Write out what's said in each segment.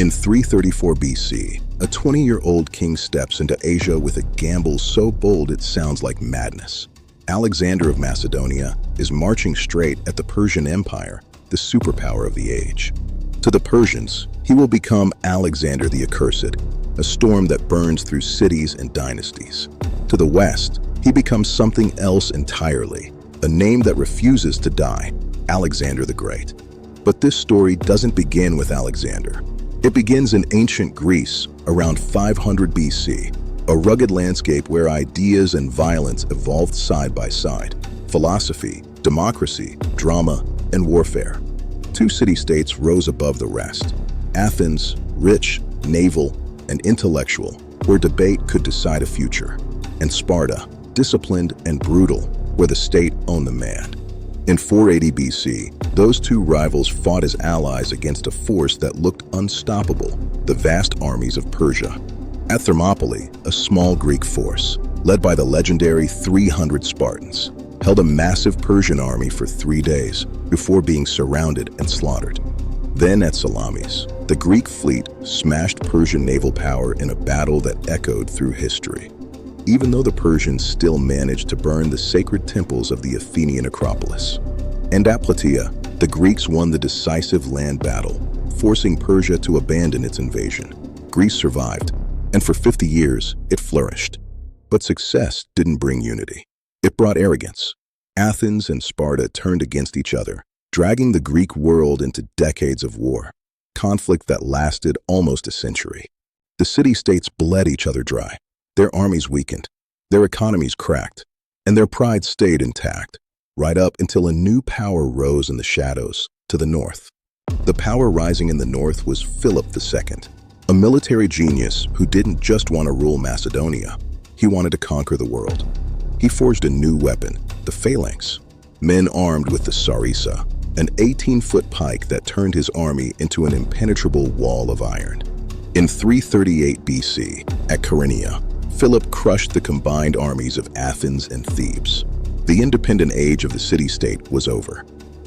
In 334 BC, a 20-year-old king steps into Asia with a gamble so bold it sounds like madness. Alexander of Macedonia is marching straight at the Persian Empire, the superpower of the age. To the Persians, he will become Alexander the Accursed, a storm that burns through cities and dynasties. To the West, he becomes something else entirely, a name that refuses to die, Alexander the Great. But this story doesn't begin with Alexander. It begins in ancient Greece, around 500 BC, a rugged landscape where ideas and violence evolved side by side. Philosophy, democracy, drama, and warfare. Two city-states rose above the rest. Athens, rich, naval, and intellectual, where debate could decide a future. And Sparta, disciplined and brutal, where the state owned the man. In 480 BC, those two rivals fought as allies against a force that looked unstoppable, the vast armies of Persia. At Thermopylae, a small Greek force, led by the legendary 300 Spartans, held a massive Persian army for 3 days before being surrounded and slaughtered. Then at Salamis, the Greek fleet smashed Persian naval power in a battle that echoed through history. Even though the Persians still managed to burn the sacred temples of the Athenian Acropolis. And at Plataea, the Greeks won the decisive land battle, forcing Persia to abandon its invasion. Greece survived, and for 50 years, it flourished. But success didn't bring unity. It brought arrogance. Athens and Sparta turned against each other, dragging the Greek world into decades of war, conflict that lasted almost a century. The city-states bled each other dry. Their armies weakened, their economies cracked, and their pride stayed intact, right up until a new power rose in the shadows to the north. The power rising in the north was Philip II, a military genius who didn't just want to rule Macedonia, he wanted to conquer the world. He forged a new weapon, the phalanx, men armed with the sarissa, an 18-foot pike that turned his army into an impenetrable wall of iron. In 338 BC, at Chaeronea, Philip crushed the combined armies of Athens and Thebes. The independent age of the city-state was over.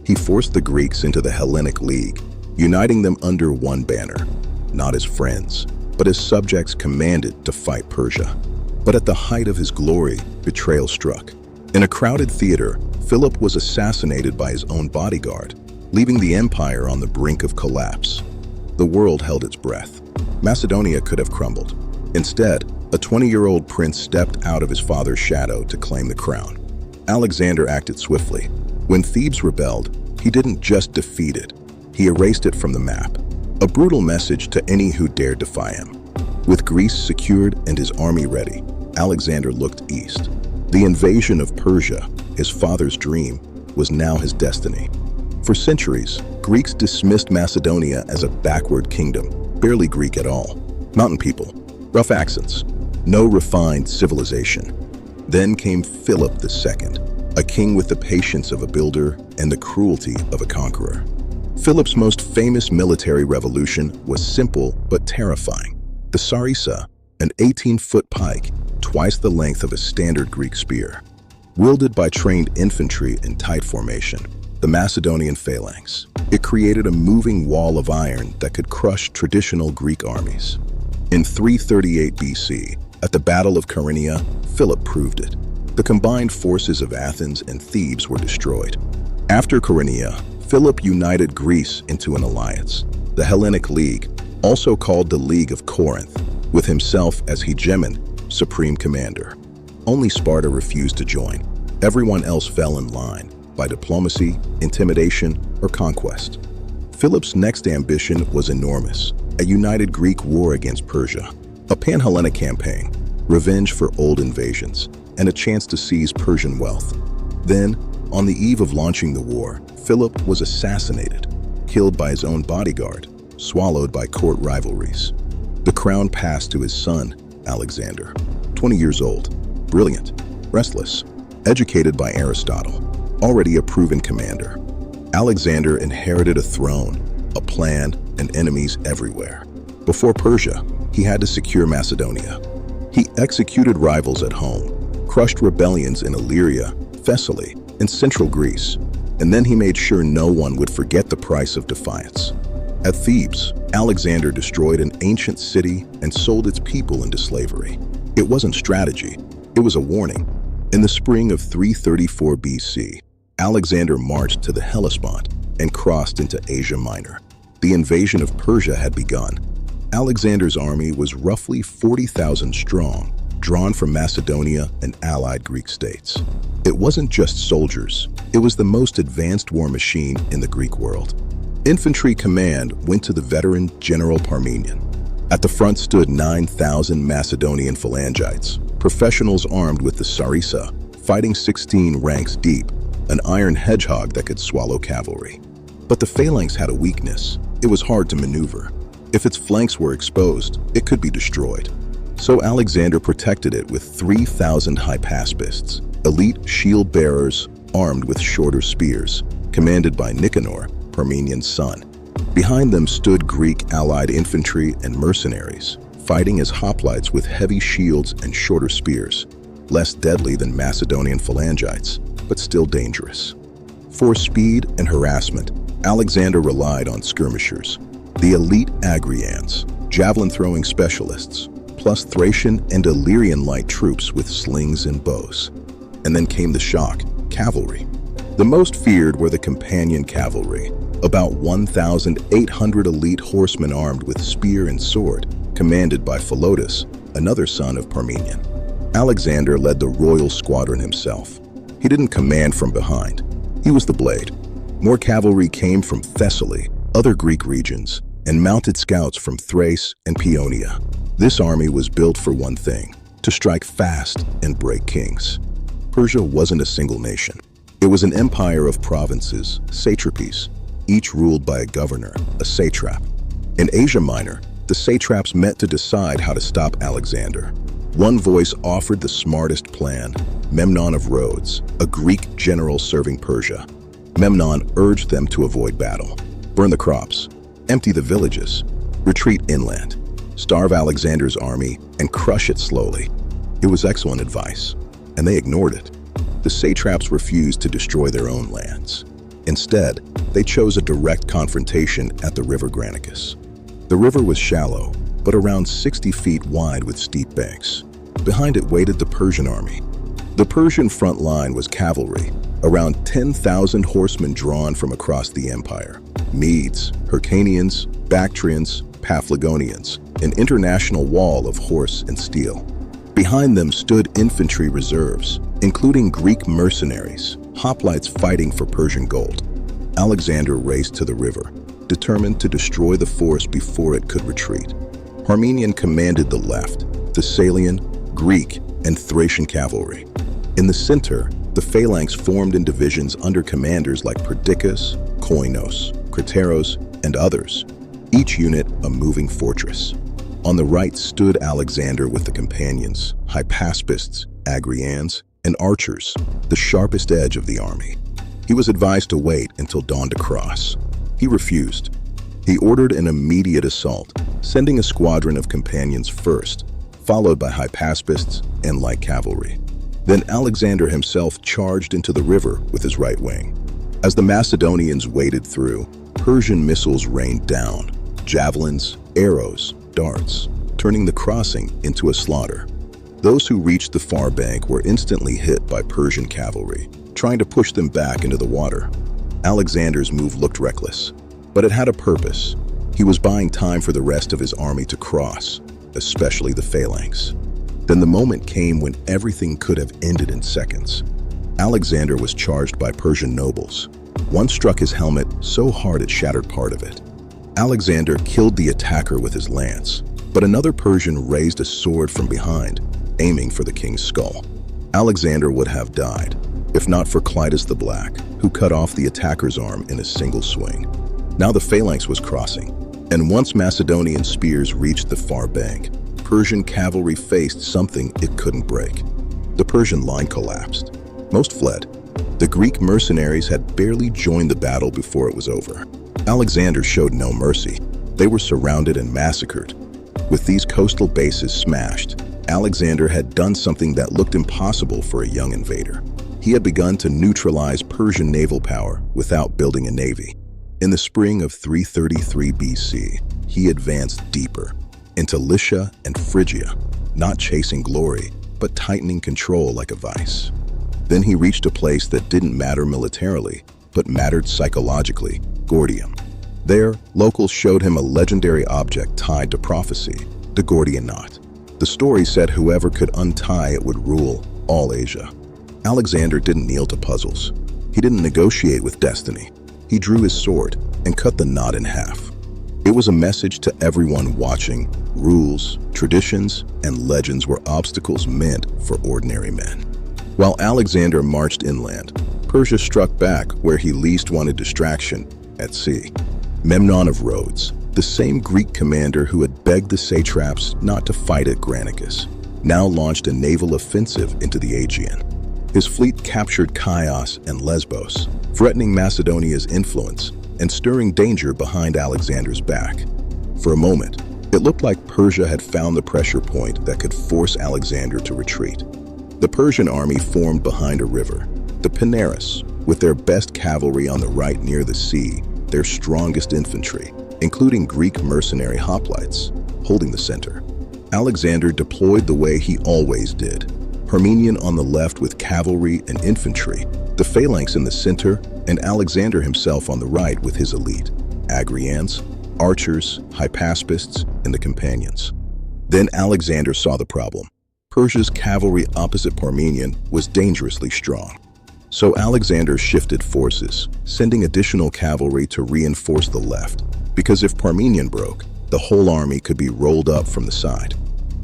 He forced the Greeks into the Hellenic League, uniting them under one banner, not as friends, but as subjects commanded to fight Persia. But at the height of his glory, betrayal struck. In a crowded theater, Philip was assassinated by his own bodyguard, leaving the empire on the brink of collapse. The world held its breath. Macedonia could have crumbled. Instead, a 20-year-old prince stepped out of his father's shadow to claim the crown. Alexander acted swiftly. When Thebes rebelled, he didn't just defeat it, he erased it from the map. A brutal message to any who dared defy him. With Greece secured and his army ready, Alexander looked east. The invasion of Persia, his father's dream, was now his destiny. For centuries, Greeks dismissed Macedonia as a backward kingdom, barely Greek at all. Mountain people, rough accents, no refined civilization. Then came Philip II, a king with the patience of a builder and the cruelty of a conqueror. Philip's most famous military revolution was simple but terrifying. The sarissa, an 18-foot pike, twice the length of a standard Greek spear. Wielded by trained infantry in tight formation, the Macedonian phalanx. It created a moving wall of iron that could crush traditional Greek armies. In 338 BC, at the Battle of Chaeronea, Philip proved it. The combined forces of Athens and Thebes were destroyed. After Chaeronea, Philip united Greece into an alliance, the Hellenic League, also called the League of Corinth, with himself as hegemon, supreme commander. Only Sparta refused to join. Everyone else fell in line by diplomacy, intimidation, or conquest. Philip's next ambition was enormous, a united Greek war against Persia, a pan-Hellenic campaign, revenge for old invasions, and a chance to seize Persian wealth. Then, on the eve of launching the war, Philip was assassinated, killed by his own bodyguard, swallowed by court rivalries. The crown passed to his son, Alexander, 20 years old, brilliant, restless, educated by Aristotle, already a proven commander. Alexander inherited a throne, a plan, and enemies everywhere. Before Persia, he had to secure Macedonia. He executed rivals at home, crushed rebellions in Illyria, Thessaly, and central Greece, and then he made sure no one would forget the price of defiance. At Thebes, Alexander destroyed an ancient city and sold its people into slavery. It wasn't strategy, it was a warning. In the spring of 334 BC, Alexander marched to the Hellespont and crossed into Asia Minor. The invasion of Persia had begun. Alexander's army was roughly 40,000 strong, drawn from Macedonia and allied Greek states. It wasn't just soldiers, it was the most advanced war machine in the Greek world. Infantry command went to the veteran General Parmenion. At the front stood 9,000 Macedonian phalangites, professionals armed with the sarissa, fighting 16 ranks deep, an iron hedgehog that could swallow cavalry. But the phalanx had a weakness. It was hard to maneuver. If its flanks were exposed, it could be destroyed. So Alexander protected it with 3,000 hypaspists, elite shield bearers armed with shorter spears, commanded by Nicanor, Parmenian's son. Behind them stood Greek allied infantry and mercenaries, fighting as hoplites with heavy shields and shorter spears, less deadly than Macedonian phalangites, but still dangerous. For speed and harassment, Alexander relied on skirmishers, the elite Agrians, javelin-throwing specialists, plus Thracian and Illyrian light troops with slings and bows. And then came the shock, cavalry. The most feared were the companion cavalry, about 1,800 elite horsemen armed with spear and sword, commanded by Philotas, another son of Parmenion. Alexander led the royal squadron himself. He didn't command from behind. He was the blade. More cavalry came from Thessaly, other Greek regions, and mounted scouts from Thrace and Paeonia. This army was built for one thing: to strike fast and break kings. Persia wasn't a single nation. It was an empire of provinces, satrapies, each ruled by a governor, a satrap. In Asia Minor, the satraps met to decide how to stop Alexander. One voice offered the smartest plan: Memnon of Rhodes, a Greek general serving Persia. Memnon urged them to avoid battle, burn the crops, empty the villages, retreat inland, starve Alexander's army, and crush it slowly. It was excellent advice, and they ignored it. The satraps refused to destroy their own lands. Instead, they chose a direct confrontation at the river Granicus. The river was shallow, but around 60 feet wide with steep banks. Behind it waited the Persian army. The Persian front line was cavalry, around 10,000 horsemen drawn from across the empire. Medes, Hyrcanians, Bactrians, Paphlagonians, an international wall of horse and steel. Behind them stood infantry reserves, including Greek mercenaries, hoplites fighting for Persian gold. Alexander raced to the river, determined to destroy the force before it could retreat. Parmenion commanded the left, Thessalian, Greek, and Thracian cavalry. In the center, the phalanx formed in divisions under commanders like Perdiccas, Koinos, Crateros, and others, each unit a moving fortress. On the right stood Alexander with the companions, hypaspists, Agrians, and archers, the sharpest edge of the army. He was advised to wait until dawn to cross. He refused. He ordered an immediate assault, sending a squadron of companions first, followed by hypaspists and light cavalry. Then Alexander himself charged into the river with his right wing. As the Macedonians waded through, Persian missiles rained down, javelins, arrows, darts, turning the crossing into a slaughter. Those who reached the far bank were instantly hit by Persian cavalry, trying to push them back into the water. Alexander's move looked reckless, but it had a purpose. He was buying time for the rest of his army to cross, especially the phalanx. Then the moment came when everything could have ended in seconds. Alexander was charged by Persian nobles. One struck his helmet so hard it shattered part of it. Alexander killed the attacker with his lance, but another Persian raised a sword from behind, aiming for the king's skull. Alexander would have died, if not for Clitus the Black, who cut off the attacker's arm in a single swing. Now the phalanx was crossing, and once Macedonian spears reached the far bank, Persian cavalry faced something it couldn't break. The Persian line collapsed. Most fled. The Greek mercenaries had barely joined the battle before it was over. Alexander showed no mercy. They were surrounded and massacred. With these coastal bases smashed, Alexander had done something that looked impossible for a young invader. He had begun to neutralize Persian naval power without building a navy. In the spring of 333 BC, he advanced deeper into Lycia and Phrygia, not chasing glory, but tightening control like a vice. Then he reached a place that didn't matter militarily, but mattered psychologically, Gordium. There, locals showed him a legendary object tied to prophecy, the Gordian knot. The story said whoever could untie it would rule all Asia. Alexander didn't kneel to puzzles. He didn't negotiate with destiny. He drew his sword and cut the knot in half. It was a message to everyone watching: rules, traditions, and legends were obstacles meant for ordinary men. While Alexander marched inland, Persia struck back where he least wanted distraction, at sea. Memnon of Rhodes, the same Greek commander who had begged the satraps not to fight at Granicus, now launched a naval offensive into the Aegean. His fleet captured Chios and Lesbos, threatening Macedonia's influence and stirring danger behind Alexander's back. For a moment, it looked like Persia had found the pressure point that could force Alexander to retreat. The Persian army formed behind a river, the Panaris, with their best cavalry on the right near the sea, their strongest infantry, including Greek mercenary hoplites, holding the center. Alexander deployed the way he always did: Parmenion on the left with cavalry and infantry, the phalanx in the center, and Alexander himself on the right with his elite, Agrians, archers, hypaspists, and the companions. Then Alexander saw the problem. Persia's cavalry opposite Parmenion was dangerously strong. So Alexander shifted forces, sending additional cavalry to reinforce the left, because if Parmenion broke, the whole army could be rolled up from the side.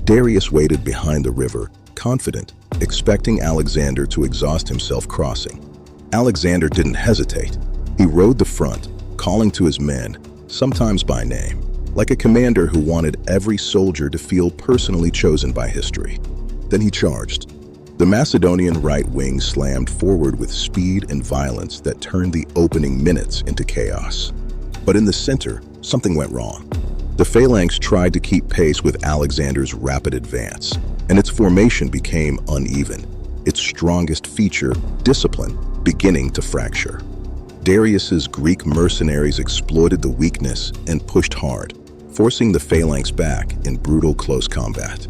Darius waited behind the river, confident, expecting Alexander to exhaust himself crossing. Alexander didn't hesitate. He rode the front, calling to his men, sometimes by name, like a commander who wanted every soldier to feel personally chosen by history. Then he charged. The Macedonian right wing slammed forward with speed and violence that turned the opening minutes into chaos. But in the center, something went wrong. The phalanx tried to keep pace with Alexander's rapid advance, and its formation became uneven, its strongest feature, discipline, beginning to fracture. Darius's Greek mercenaries exploited the weakness and pushed hard, forcing the phalanx back in brutal close combat.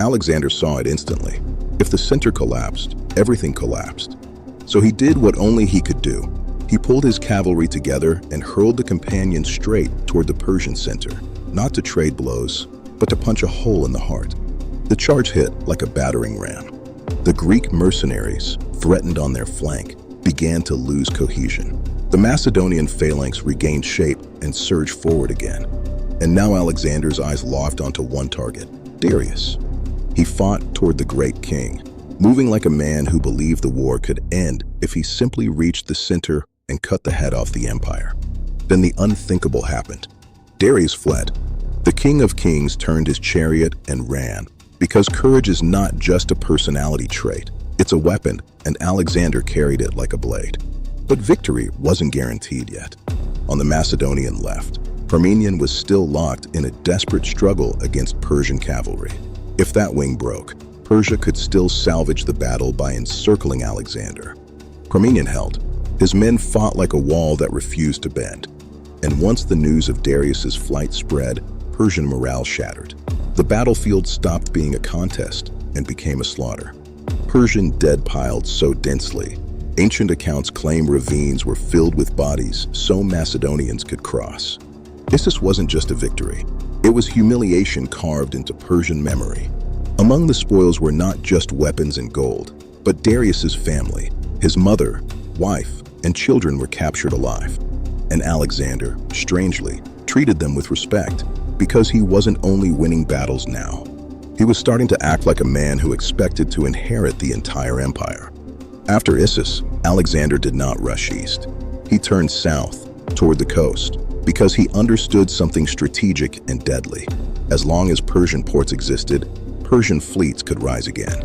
Alexander saw it instantly. If the center collapsed, everything collapsed. So he did what only he could do. He pulled his cavalry together and hurled the companions straight toward the Persian center, not to trade blows, but to punch a hole in the heart. The charge hit like a battering ram. The Greek mercenaries, threatened on their flank, began to lose cohesion. The Macedonian phalanx regained shape and surged forward again. And now Alexander's eyes locked onto one target: Darius. He fought toward the great king, moving like a man who believed the war could end if he simply reached the center and cut the head off the empire. Then the unthinkable happened. Darius fled. The King of Kings turned his chariot and ran, because courage is not just a personality trait, it's a weapon, and Alexander carried it like a blade. But victory wasn't guaranteed yet. On the Macedonian left, Parmenion was still locked in a desperate struggle against Persian cavalry. If that wing broke, Persia could still salvage the battle by encircling Alexander. Parmenion held. His men fought like a wall that refused to bend. And once the news of Darius's flight spread, Persian morale shattered. The battlefield stopped being a contest and became a slaughter. Persian dead piled so densely, ancient accounts claim ravines were filled with bodies so Macedonians could cross. This wasn't just a victory. It was humiliation carved into Persian memory. Among the spoils were not just weapons and gold, but Darius's family, his mother, wife, and children were captured alive. And Alexander, strangely, treated them with respect, because he wasn't only winning battles now. He was starting to act like a man who expected to inherit the entire empire. After Issus, Alexander did not rush east. He turned south, toward the coast, because he understood something strategic and deadly. As long as Persian ports existed, Persian fleets could rise again.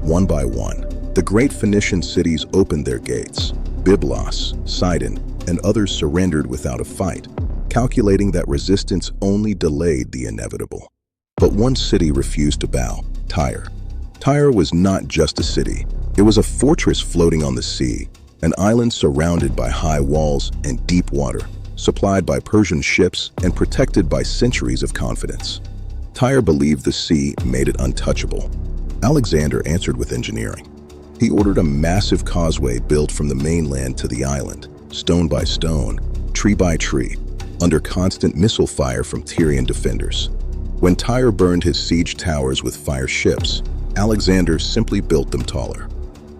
One by one, the great Phoenician cities opened their gates. Byblos, Sidon, and others surrendered without a fight, calculating that resistance only delayed the inevitable. But one city refused to bow: Tyre. Tyre was not just a city. It was a fortress floating on the sea, an island surrounded by high walls and deep water, supplied by Persian ships and protected by centuries of confidence. Tyre believed the sea made it untouchable. Alexander answered with engineering. He ordered a massive causeway built from the mainland to the island, stone by stone, tree by tree, under constant missile fire from Tyrian defenders. When Tyre burned his siege towers with fire ships, Alexander simply built them taller.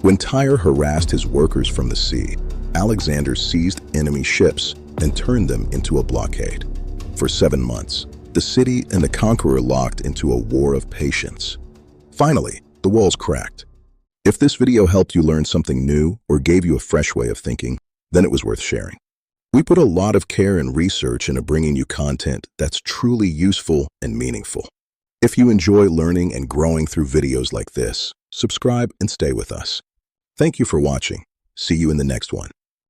When Tyre harassed his workers from the sea, Alexander seized enemy ships and turned them into a blockade. For 7 months, the city and the conqueror locked into a war of patience. Finally, the walls cracked. If this video helped you learn something new or gave you a fresh way of thinking, then it was worth sharing. We put a lot of care and research into bringing you content that's truly useful and meaningful. If you enjoy learning and growing through videos like this, subscribe and stay with us. Thank you for watching. See you in the next one.